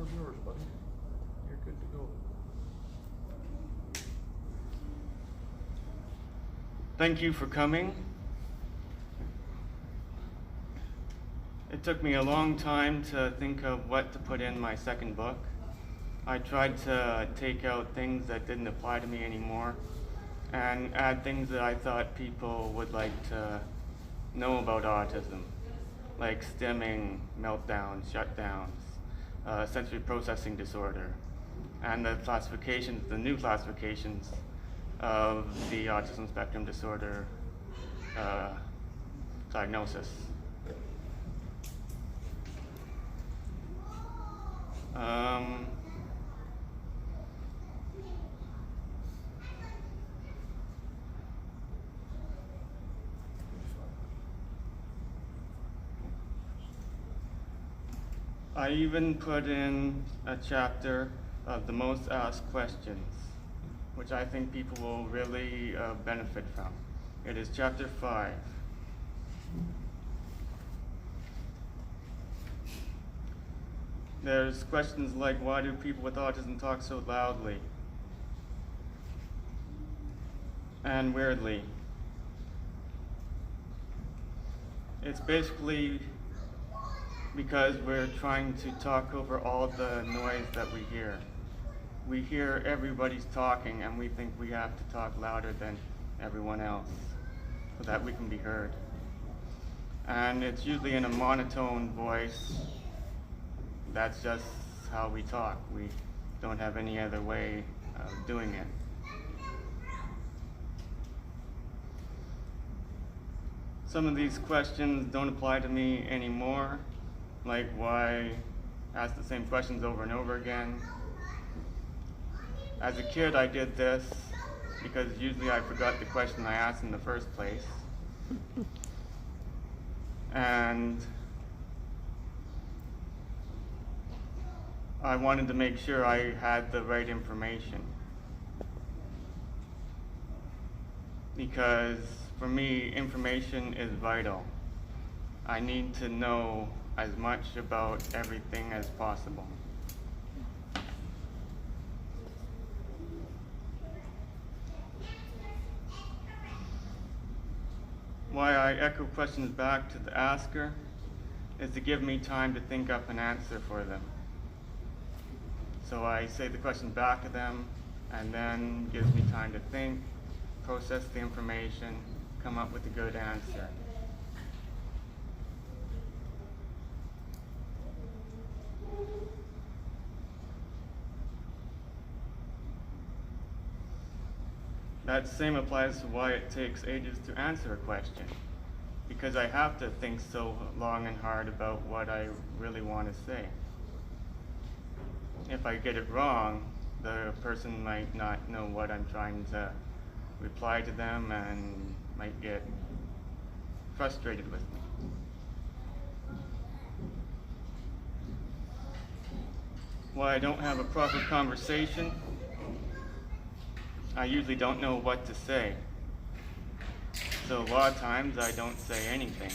floor is yours, buddy. You're good to go. Thank you for coming. It took me a long time to think of what to put in my second book. I tried to take out things that didn't apply to me anymore and add things that I thought people would like to know about autism, like stimming, meltdowns, shutdowns, sensory processing disorder, and the classifications, the new classifications of the autism spectrum disorder diagnosis. I even put in a chapter of the most asked questions, which I think people will really benefit from. It is chapter 5. There's questions like, why do people with autism talk so loudly and weirdly? It's basically because we're trying to talk over all the noise that we hear. We hear everybody's talking and we think we have to talk louder than everyone else so that we can be heard. And it's usually in a monotone voice. That's just how we talk. We don't have any other way of doing it. Some of these questions don't apply to me anymore, like why ask the same questions over and over again. As a kid, I did this because usually I forgot the question I asked in the first place. And I wanted to make sure I had the right information. Because for me, information is vital. I need to know as much about everything as possible. Why I echo questions back to the asker is to give me time to think up an answer for them. So I say the question back to them, and then gives me time to think, process the information, come up with a good answer. That same applies to why it takes ages to answer a question, because I have to think so long and hard about what I really want to say. If I get it wrong, the person might not know what I'm trying to reply to them and might get frustrated with me. Why I don't have a proper conversation, I usually don't know what to say. So a lot of times I don't say anything.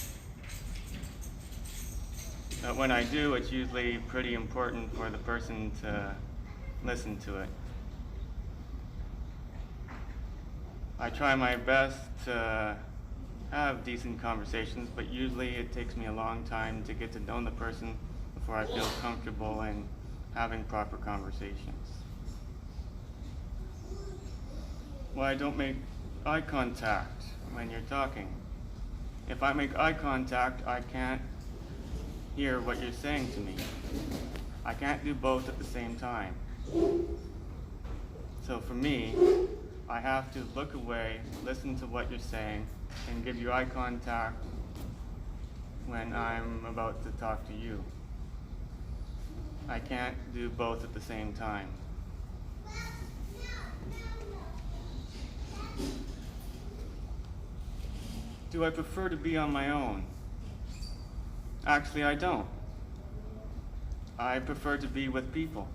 But when I do, it's usually pretty important for the person to listen to it. I try my best to have decent conversations, but usually it takes me a long time to get to know the person before I feel comfortable in having proper conversations. Why I don't make eye contact when you're talking. If I make eye contact, I can't hear what you're saying to me. I can't do both at the same time. So for me, I have to look away, listen to what you're saying, and give you eye contact when I'm about to talk to you. I can't do both at the same time. Do I prefer to be on my own? Actually, I don't. I prefer to be with people.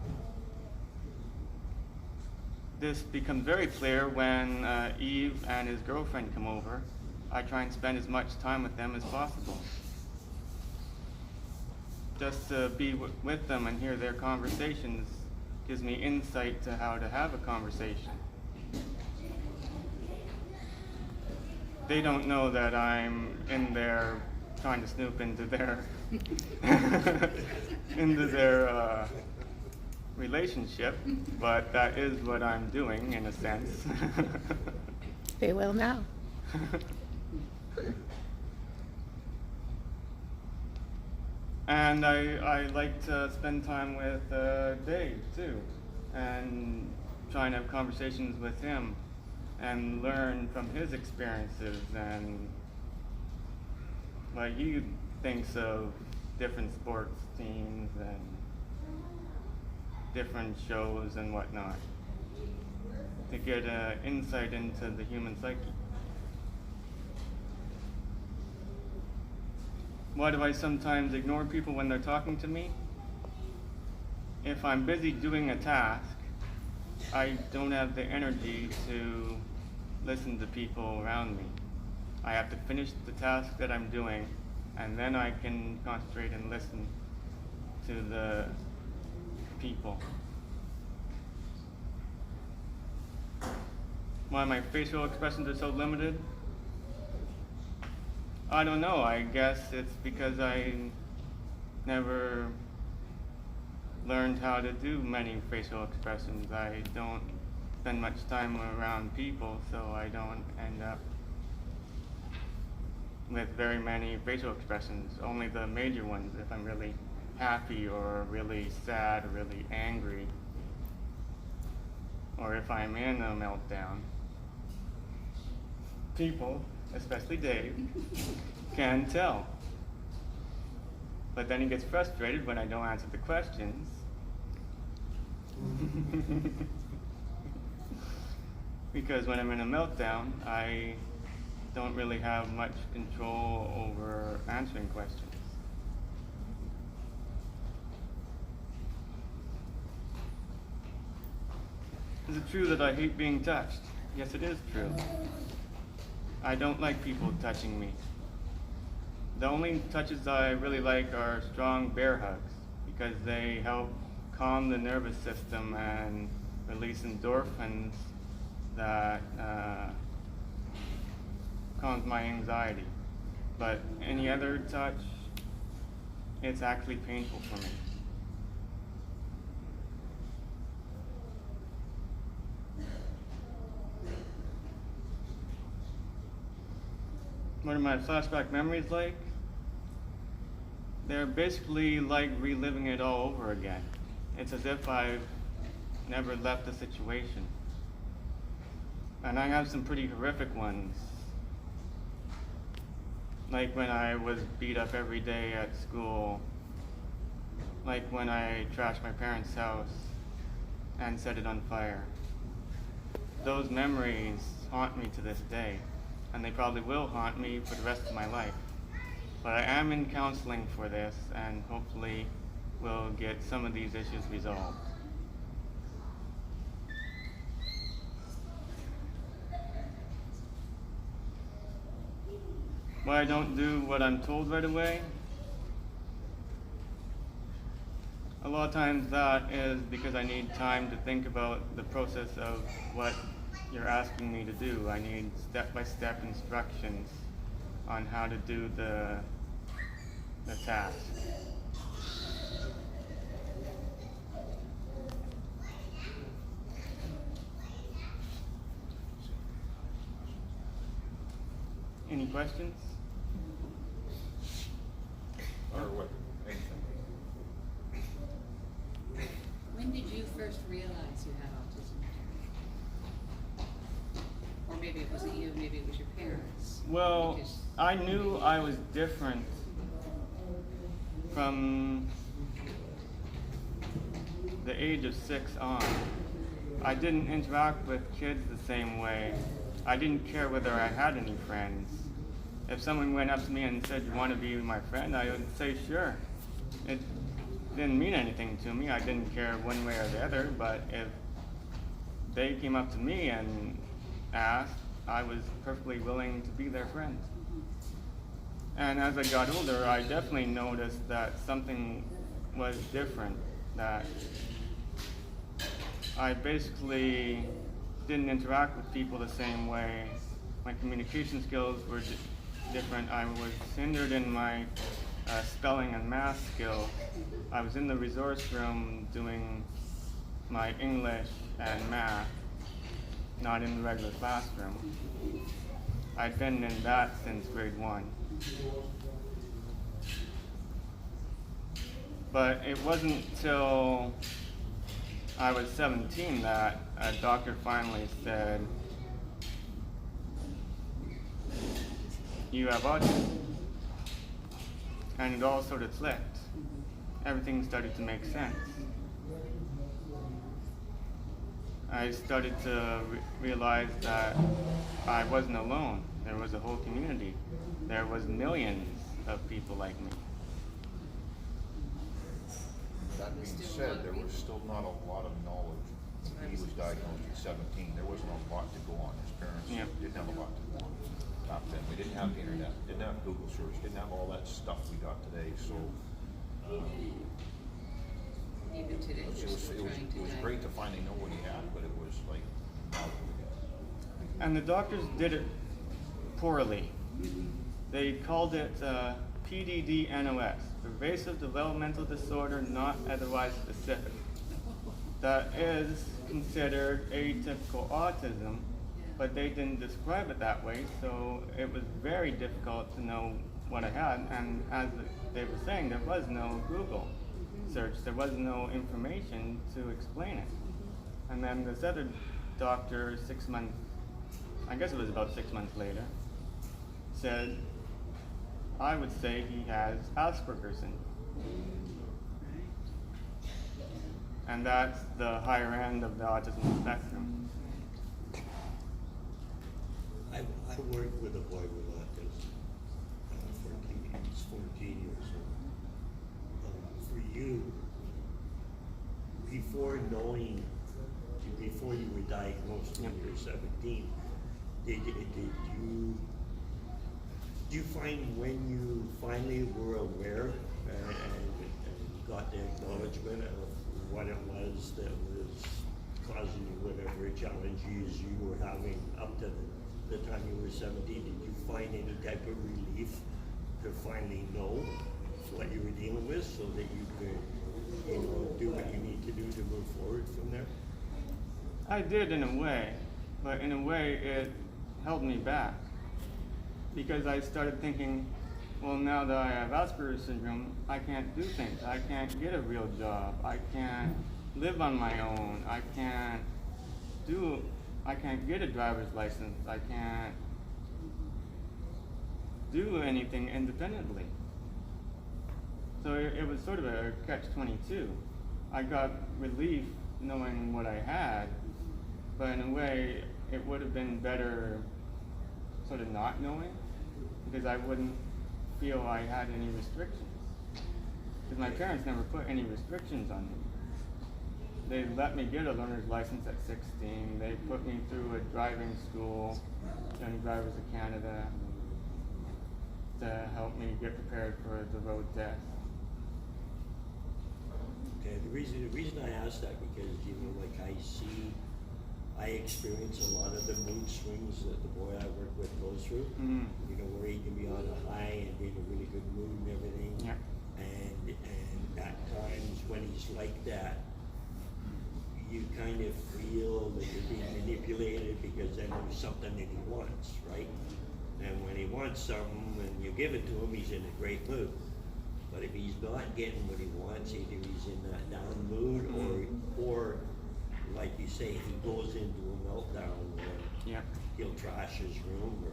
This becomes very clear when Eve and his girlfriend come over. I try and spend as much time with them as possible. just to be with them and hear their conversations gives me insight to how to have a conversation. They don't know that I'm in there trying to snoop into their into their relationship, but that is what I'm doing in a sense. They will now. And I like to spend time with Dave too, and try and have conversations with him and learn from his experiences and what he thinks of different sports teams and different shows and whatnot, to get an insight into the human psyche. Why do I sometimes ignore people when they're talking to me? If I'm busy doing a task, I don't have the energy to listen to people around me. I have to finish the task that I'm doing, and then I can concentrate and listen to the people. Why my facial expressions are so limited? I don't know. I guess it's because I never learned how to do many facial expressions. I don't spend much time around people, so I don't end up with very many facial expressions. Only the major ones, if I'm really happy or really sad or really angry, or if I'm in a meltdown. People, especially Dave, can tell. But then he gets frustrated when I don't answer the questions. Because when I'm in a meltdown, I don't really have much control over answering questions. Is it true that I hate being touched? Yes, it is true. I don't like people touching me. The only touches I really like are strong bear hugs, because they help calm the nervous system and release endorphins that calms my anxiety. But any other touch, it's actually painful for me. What are my flashback memories like? They're basically like reliving it all over again. It's as if I've never left the situation. And I have some pretty horrific ones. Like when I was beat up every day at school. Like when I trashed my parents' house and set it on fire. Those memories haunt me to this day, and they probably will haunt me for the rest of my life. But I am in counseling for this, and hopefully we'll get some of these issues resolved. Why I don't do what I'm told right away? A lot of times that is because I need time to think about the process of what you're asking me to do. I need step-by-step instructions on how to do the task. Any questions? Or what? When did you first realize you had autism? Or maybe it wasn't you, maybe it was your parents. Well, Because I knew I was different from the age of 6 on. I didn't interact with kids the same way. I didn't care whether I had any friends. If someone went up to me and said, "You want to be my friend?" I would say, "Sure." It didn't mean anything to me. I didn't care one way or the other, but if they came up to me and asked, I was perfectly willing to be their friend. And as I got older, I definitely noticed that something was different, that I basically didn't interact with people the same way. My communication skills were different. I was hindered in my spelling and math skills. I was in the resource room doing my English and math, not in the regular classroom. I'd been in that since grade 1. But it wasn't till I was 17 that a doctor finally said, "You have autism." And it all sort of clicked. Everything started to make sense. I started to realize that I wasn't alone. There was a whole community. There was millions of people like me. That being said, there was still not a lot of knowledge. When he was diagnosed at 17, there wasn't a lot to go on. His parents didn't have a lot to go on back then. We didn't have the internet, didn't have Google search, didn't have all that stuff we got today. So Even today, it was great to finally know what he had, but it was like, now what do we get? And the doctors did it poorly. They called it PDD-NOS, pervasive developmental disorder not otherwise specific. That is considered atypical autism, but they didn't describe it that way, so it was very difficult to know what I had. And as they were saying, there was no Google search, there was no information to explain it. And then this other doctor, 6 months, I guess it was about 6 months later, said, I would say he has Asperger's syndrome. And that's the higher end of the autism spectrum. I worked with a boy with autism he's 14 years old. For you, before you were diagnosed when you were 17, did you find when you finally were aware and got the acknowledgement of what it was that was causing you whatever challenges you were having up to the time you were 17, did you find any type of relief to finally know what you were dealing with so that you could, do what you need to do to move forward from there? I did in a way, but in a way it held me back. Because I started thinking, well, now that I have Asperger's syndrome, I can't do things. I can't get a real job. I can't live on my own. I can't get a driver's license. I can't do anything independently. So it was sort of a catch-22. I got relief knowing what I had, but in a way, it would have been better sort of not knowing, because I wouldn't feel I had any restrictions. Because my parents never put any restrictions on me. They let me get a learner's license at 16. They put me through a driving school, Young Drivers of Canada, to help me get prepared for the road test. Okay, the reason I ask that because I experience a lot of the mood swings that the boy I work with goes through. Mm-hmm. Where he can be on a high and be in a really good mood and everything. Yeah. And at times when he's like that, you kind of feel that you're being manipulated because then there's something that he wants, right? And when he wants something and you give it to him, he's in a great mood. But if he's not getting what he wants, either he's in that down mood or like you say, he goes into a meltdown where he'll trash his room or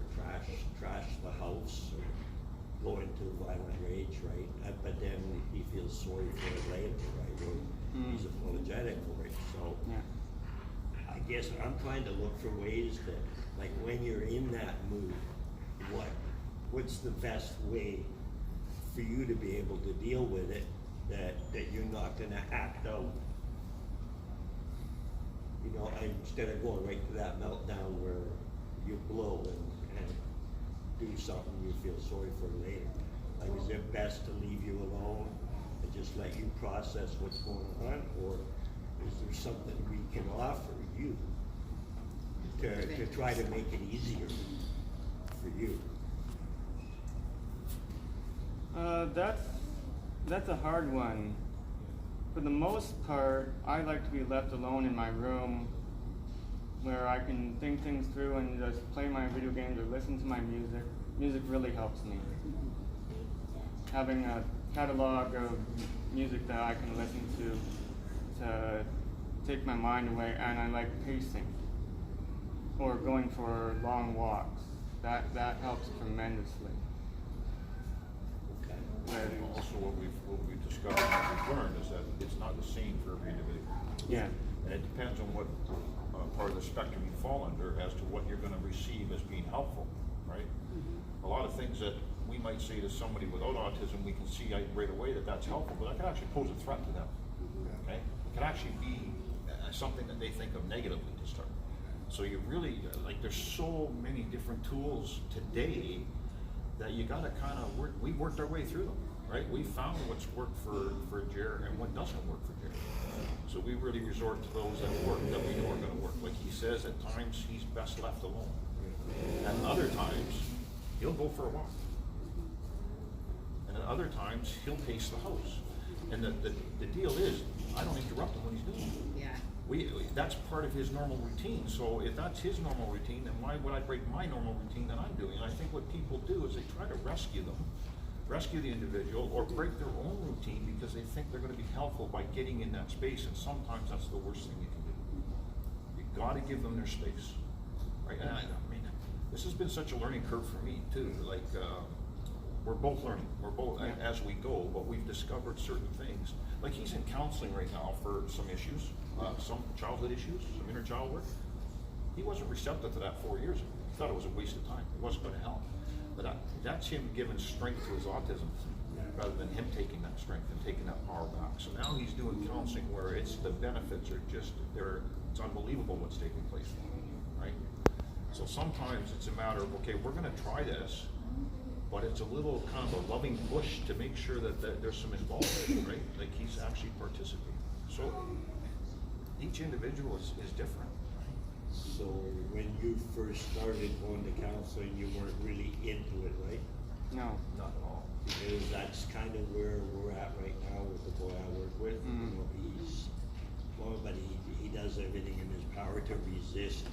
trash the house or go into violent rage, right? But then he feels sorry for it later, right? Or he's apologetic for it. So I guess I'm trying to look for ways that, like when you're in that mood, what's the best way for you to be able to deal with it that you're not gonna act out, instead of going right to that meltdown where you blow and do something you feel sorry for later. Like, is it best to leave you alone and just let you process what's going on, or is there something we can offer you to try to make it easier for you? That's a hard one. For the most part, I like to be left alone in my room where I can think things through and just play my video games or listen to my music. Music really helps me. Having a catalog of music that I can listen to take my mind away, and I like pacing or going for long walks. That helps tremendously. And also what we've discovered and we've learned is that it's not the same for every individual. Yeah. And it depends on what part of the spectrum you fall under as to what you're gonna receive as being helpful, right? A lot of things that we might say to somebody without autism, we can see right away that that's helpful, but that could actually pose a threat to them, okay? It could actually be something that they think of negatively to start. So you really, like, there's so many different tools today that you gotta kind of work. We worked our way through them, right? We found what's worked for Jer and what doesn't work for Jer. So we really resort to those that work, that we know are gonna work. Like he says, at times he's best left alone. At other times, he'll go for a walk. And at other times, he'll pace the house. And the deal is, I don't interrupt him when he's doing it. Yeah. That's part of his normal routine. So if that's his normal routine, then why would I break my normal routine that I'm doing? And I think what people do is they try to rescue the individual, or break their own routine because they think they're going to be helpful by getting in that space. And sometimes that's the worst thing you can do. You got to give them their space, right? And I mean, this has been such a learning curve for me too. Like we're both learning. We're both as we go, but we've discovered certain things. Like he's in counseling right now for some issues. Some childhood issues, some inner child work. He wasn't receptive to that 4 years ago. He thought it was a waste of time. It wasn't going to help. But that's him giving strength to his autism rather than him taking that strength and taking that power back. So now he's doing counseling where the benefits are just, it's unbelievable what's taking place for him, right? So sometimes it's a matter of, okay, we're going to try this, but it's a little kind of a loving push to make sure that there's some involvement, right? Like he's actually participating. So each individual is different. So when you first started going to counseling, you weren't really into it, right? No. Not at all. Because that's kind of where we're at right now with the boy I work with. You know, but he does everything in his power to resist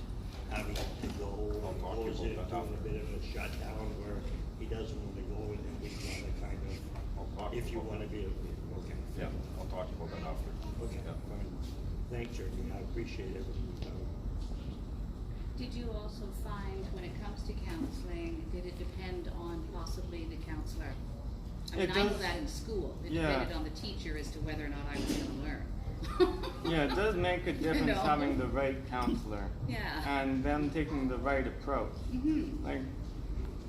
having to go. Goes into a bit of a shutdown where he doesn't want to go, and then we want to kind of, if you want to be, okay. Yeah, I'll talk to you about that after. Okay, Yeah. fine. Thanks, Jeremy, I appreciate everything you've done. Did you also find when it comes to counseling, did it depend on possibly the counselor? I mean, I know that in school, it depended on the teacher as to whether or not I was going to learn. Yeah, it does make a difference know? having the right counselor. Yeah. And them taking the right approach. Mm-hmm. Like,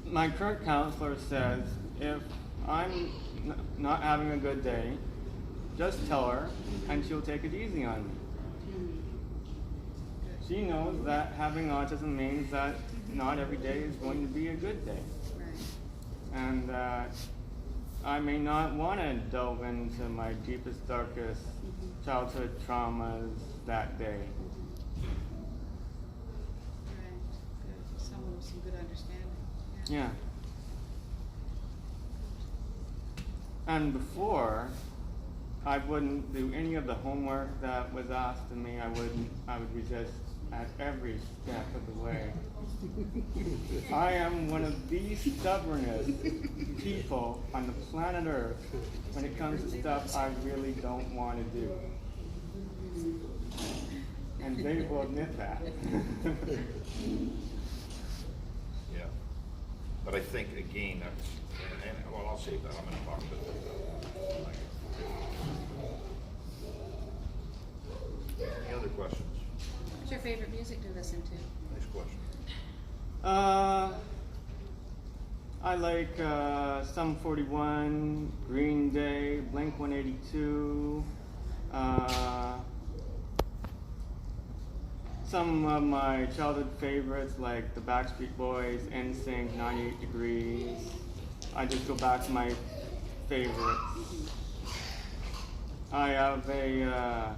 my current counselor says, if I'm not having a good day, just tell her, and she'll take it easy on me. She knows that having autism means that not every day is going to be a good day. Right. And I may not want to delve into my deepest, darkest childhood traumas that day. Right. Good. Someone with some good understanding. Yeah. And before, I wouldn't do any of the homework that was asked of me. I would resist at every step of the way. I am one of the stubbornest people on the planet Earth when it comes to stuff I really don't want to do. And they will admit that. Yeah. But I think, again, that's, and well, I'll save that. I'm going to talk about that. Any other questions? What's your favorite music to listen to? Nice question. I like Sum 41, Green Day, Blink 182, Some of my childhood favorites like the Backstreet Boys, NSYNC, 98 Degrees. I just go back to my favorites. I have a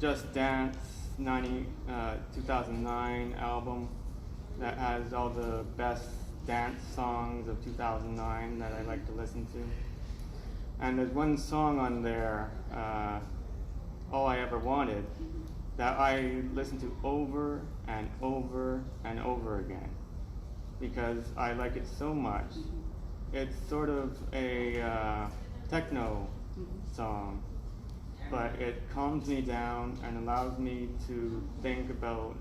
Just Dance 2009 album that has all the best dance songs of 2009 that I like to listen to. And there's one song on there, All I Ever Wanted, that I listen to over and over and over again because I like it so much. It's sort of a techno song, but it calms me down and allows me to think about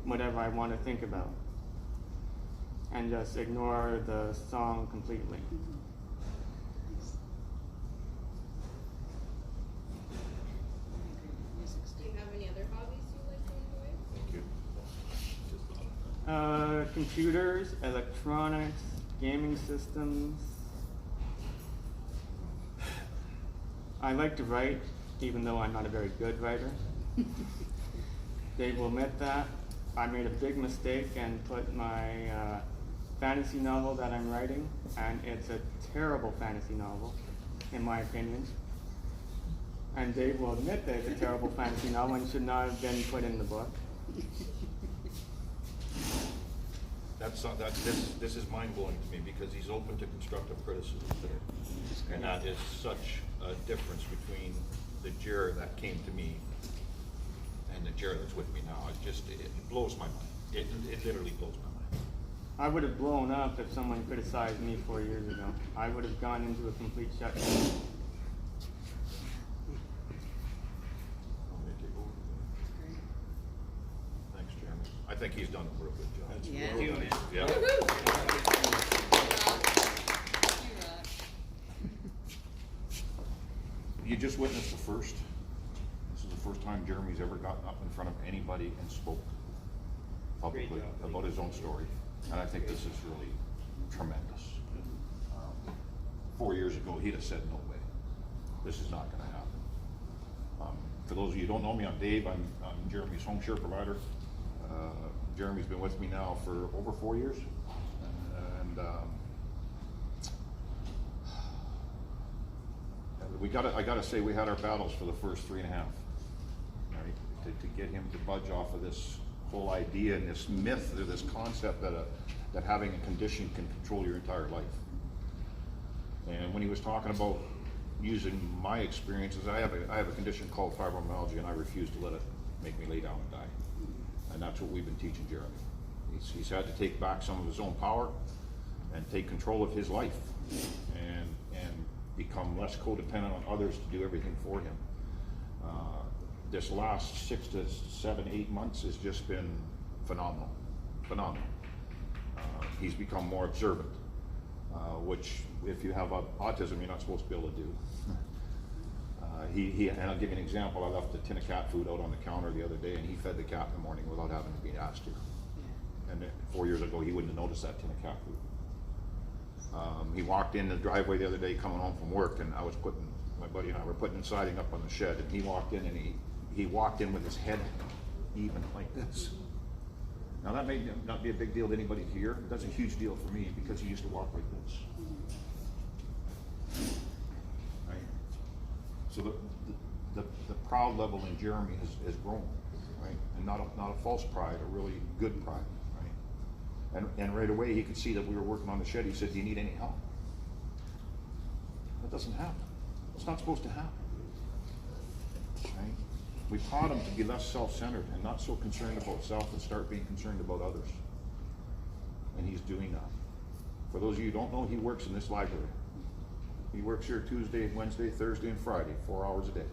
whatever I want to think about and just ignore the song completely. Do you have any other hobbies you like to enjoy? Thank you. Computers, electronics, gaming systems. I like to write, even though I'm not a very good writer. Dave will admit that. I made a big mistake and put my fantasy novel that I'm writing, and it's a terrible fantasy novel, in my opinion. And Dave will admit that it's a terrible fantasy novel and should not have been put in the book. This is mind-blowing to me because he's open to constructive criticism today. And that is such a difference between the Jared that came to me and the Jared that's with me now. It blows my mind. It literally blows my mind. I would have blown up if someone criticized me 4 years ago. I would have gone into a complete shutdown. I'll make it over. Thanks, Jeremy. I think he's done a real good job. Yeah. Yeah. You just witnessed the first. This is the first time Jeremy's ever gotten up in front of anybody and spoke publicly about his own story. And I think this is really tremendous. 4 years ago, he'd have said, no way. This is not going to happen. For those of you who don't know me, I'm Dave. I'm Jeremy's home share provider. Jeremy's been with me now for over 4 years. And I gotta say, we had our battles for the first 3.5, right? To get him to budge off of this whole idea and this myth or this concept that having a condition can control your entire life. And when he was talking about using my experiences, I have a condition called fibromyalgia, and I refuse to let it make me lay down and die. And that's what we've been teaching Jeremy. He's had to take back some of his own power and take control of his life and become less codependent on others to do everything for him. This last 6 to 7, 8 months has just been phenomenal. He's become more observant, which if you have autism, you're not supposed to be able to do. And I'll give you an example. I left a tin of cat food out on the counter the other day, and he fed the cat in the morning without having to be asked to. And 4 years ago, he wouldn't have noticed that tin of cat food. He walked in the driveway the other day coming home from work, and my buddy and I were putting siding up on the shed, and he walked in, and he walked in with his head even like this. Now that may not be a big deal to anybody here, but that's a huge deal for me because he used to walk like this. Right? So the proud level in Jeremy has grown, right? And not a false pride, a really good pride, right? And right away he could see that we were working on the shed. He said, "Do you need any help?" That doesn't happen. It's not supposed to happen. Right? We taught him to be less self-centered and not so concerned about self and start being concerned about others. And he's doing that. For those of you who don't know, he works in this library. He works here Tuesday, Wednesday, Thursday, and Friday, 4 hours a day.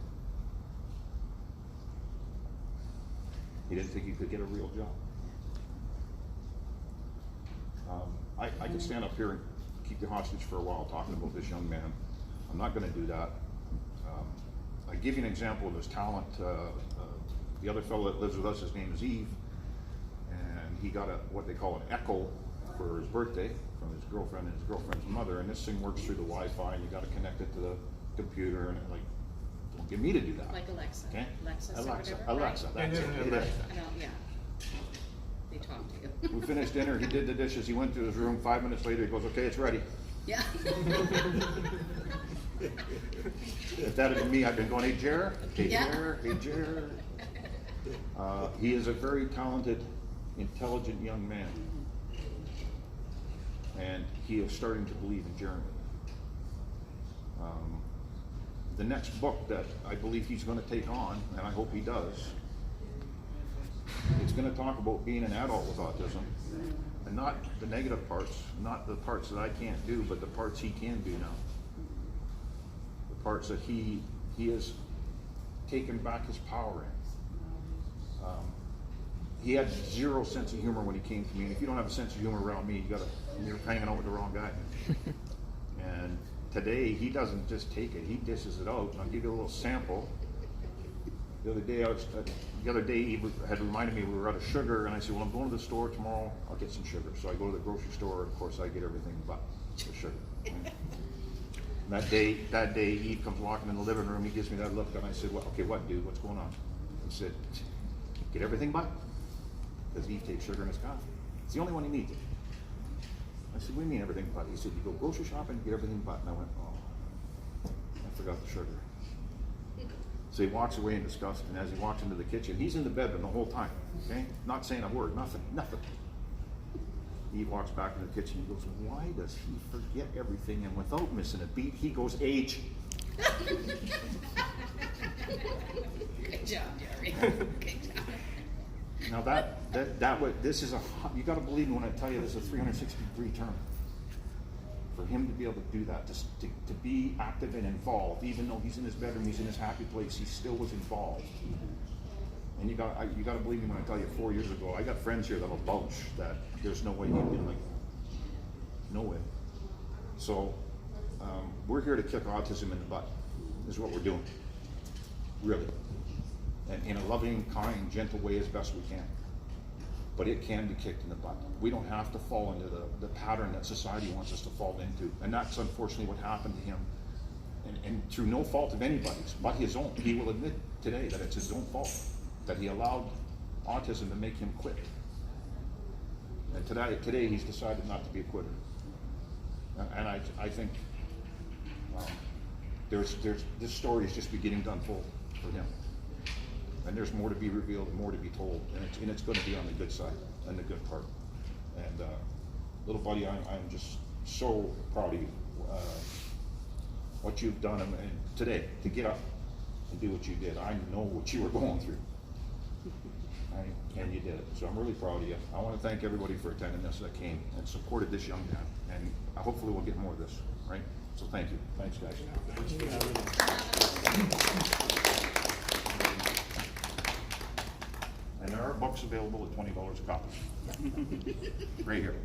He didn't think he could get a real job. I could stand up here and keep you hostage for a while talking about this young man. I'm not going to do that. I give you an example of his talent. The other fellow that lives with us, his name is Eve, and he got what they call an Echo for his birthday from his girlfriend and his girlfriend's mother, and this thing works through the Wi-Fi, and you got to connect it to the computer, and it Don't get me to do that. Like Alexa. Okay? Alexis or Alexa, whatever, Alexa, right? that's it. It is It is. Alexa. I don't, yeah. They talk to you. We finished dinner, he did the dishes, he went to his room, 5 minutes later, he goes, okay, it's ready. Yeah. If that had been me, I'd been going, hey, Jer, hey, Yeah. Jer, hey, Jer. He is a very talented, intelligent young man. And he is starting to believe in Jeremy. The next book that I believe he's gonna take on, and I hope he does, it's gonna talk about being an adult with autism. And not the negative parts, not the parts that I can't do, but the parts he can do now. The parts that he has taken back his power in. He had zero sense of humor when he came to me, and if you don't have a sense of humor around me, you're hanging out with the wrong guy. And today, he doesn't just take it, he dishes it out. And I'll give you a little sample. The other day he had reminded me we were out of sugar, and I said, well, I'm going to the store tomorrow, I'll get some sugar. So I go to the grocery store, and of course I get everything but the sugar. And that day Eve comes walking in the living room, he gives me that look, and I said, well, okay, what, dude, what's going on? He said, get everything but. Because Eve takes sugar in his coffee. It's the only one he needs. I said, what do you mean everything but? He said, you go grocery shopping, get everything but. And I went, oh, I forgot the sugar. So he walks away in disgust, and as he walks into the kitchen, he's in the bedroom the whole time, okay? Not saying a word, nothing. He walks back in the kitchen, he goes, why does he forget everything? And without missing a beat, he goes, age. Good job, Jerry. Good job. Now this is you gotta believe me when I tell you this is a 360-degree turn. For him to be able to do that, to be active and involved, even though he's in his bedroom, he's in his happy place, he still was involved. And you gotta believe me when I tell you 4 years ago, I got friends here that'll vouch that there's no way he'd been like, no way. So, we're here to kick autism in the butt, is what we're doing, really. And in a loving, kind, gentle way as best we can. But it can be kicked in the butt. We don't have to fall into the pattern that society wants us to fall into. And that's unfortunately what happened to him. And through no fault of anybody's, but his own. He will admit today that it's his own fault, that he allowed autism to make him quit. And today he's decided not to be a quitter. And I think this story is just beginning to unfold for him. And there's more to be revealed and more to be told, and it's going to be on the good side and the good part. And little buddy, I'm just so proud of you, what you've done and today to get up and do what you did. I know what you were going through, and you did it. So I'm really proud of you. I want to thank everybody for attending this that came and supported this young man, and hopefully we'll get more of this, right? So thank you. Thanks, guys. And there are books available at $20 a copy. Right here.